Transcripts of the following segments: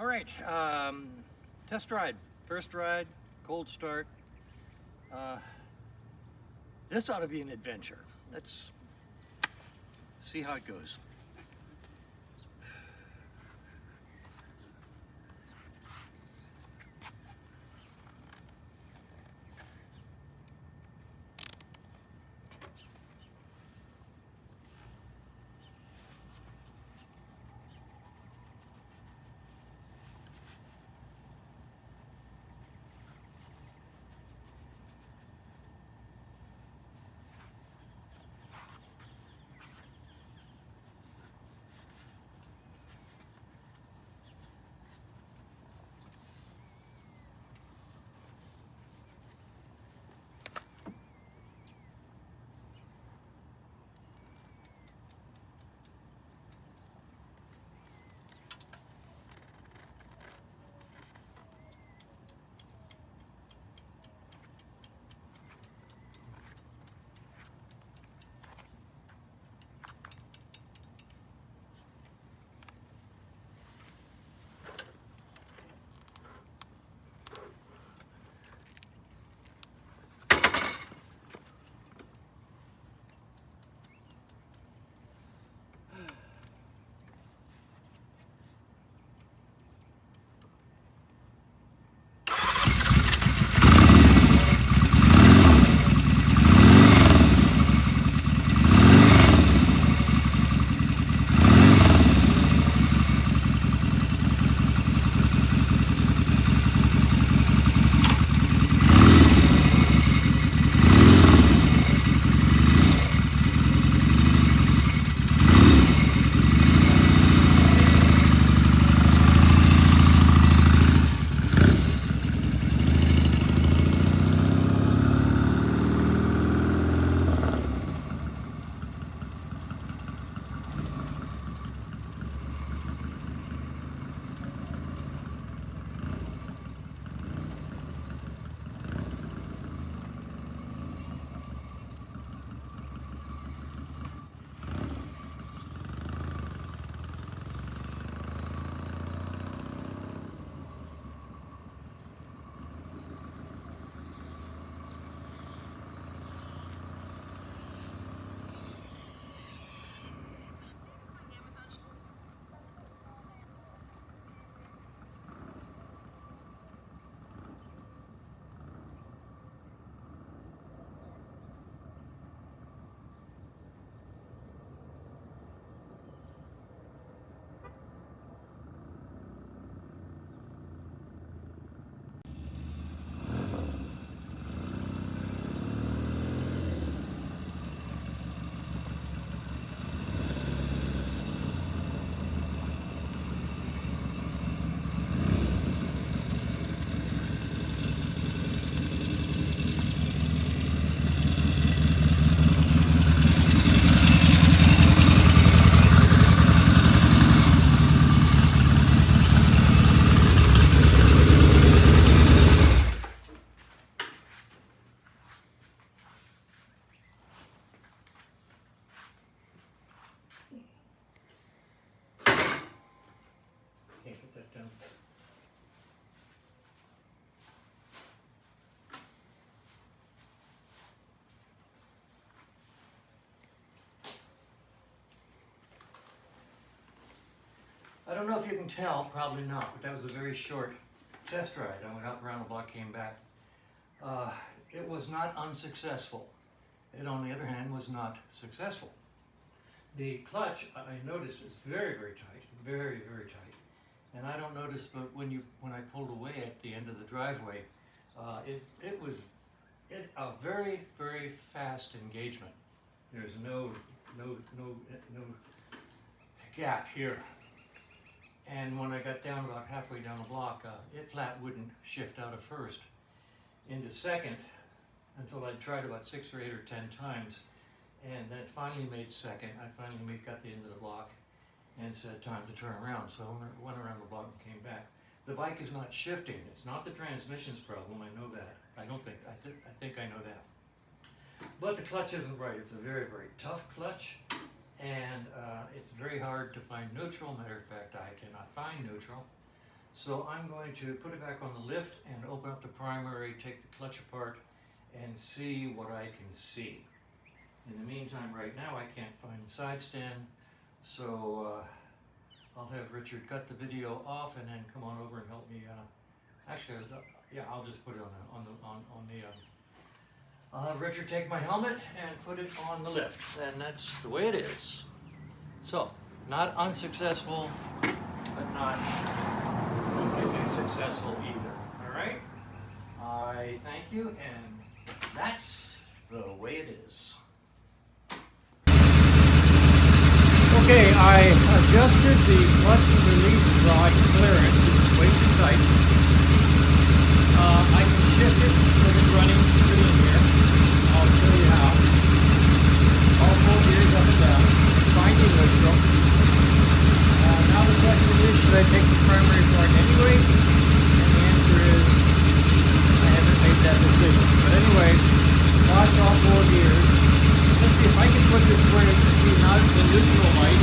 All right, test ride, first ride, cold start. Uh, this ought to be an adventure. Let's see how it goes. Can't get that down. I don't know if you can tell, probably not, but that was a very short test ride. I went up around the block, came back. It was not unsuccessful. It, on the other hand, was not successful. The clutch, I noticed, is very, very tight, very, very tight. And I don't notice, but when I pulled away at the end of the driveway, it was a very, very fast engagement. There's no gap here. And when I got down about halfway down the block, it flat wouldn't shift out of first into second until I tried about 6 or 8 or 10 times. And then it finally made second. I finally got the end of the block and said, time to turn around. So I went around the block and came back. The bike is not shifting. It's not the transmission's problem. I know that. I think I know that. But the clutch isn't right. It's a very, very tough clutch. And it's very hard to find neutral. Matter of fact, I cannot find neutral. So I'm going to put it back on the lift and open up the primary, take the clutch apart, and see what I can see. In the meantime, right now, I can't find the side stand, so I'll have Richard cut the video off and then come on over and help me. Actually, yeah, I'll just put it on the. I'll have Richard take my helmet and put it on the lift, and that's the way it is. So, not unsuccessful, but not completely successful either. All right. I thank you, and that's the way it is. Okay, I adjusted the clutch release rod clearance. It's way too tight. I can shift it with it running through in here. I'll show you how. All 4 gears up and down. Finding neutral. Now the question is, should I take the primary apart anyway? And the answer is, I haven't made that decision. But anyway, watch all 4 gears. Let's see if I can put this where it's not the neutral light.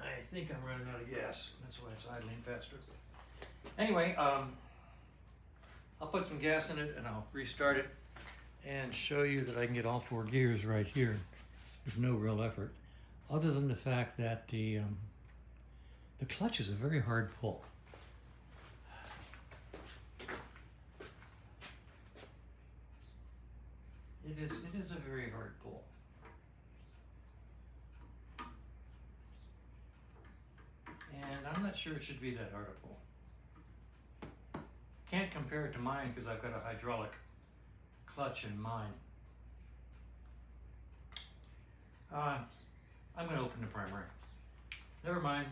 I think I'm running out of gas. That's why it's idling faster. Anyway, I'll put some gas in it and I'll restart it and show you that I can get all 4 gears right here with no real effort, other than the fact that the clutch is a very hard pull. It is a very hard pull. And I'm not sure it should be that hard a pull. Can't compare it to mine because I've got a hydraulic clutch in mine. I'm going to open the primary. Never mind.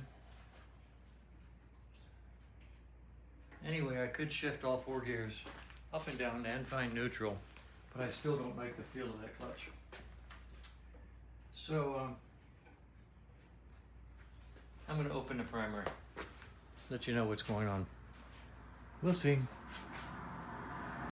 Anyway, I could shift all 4 gears up and down and find neutral, but I still don't like the feel of that clutch. So, I'm going to open the primary, let you know what's going on. We'll see.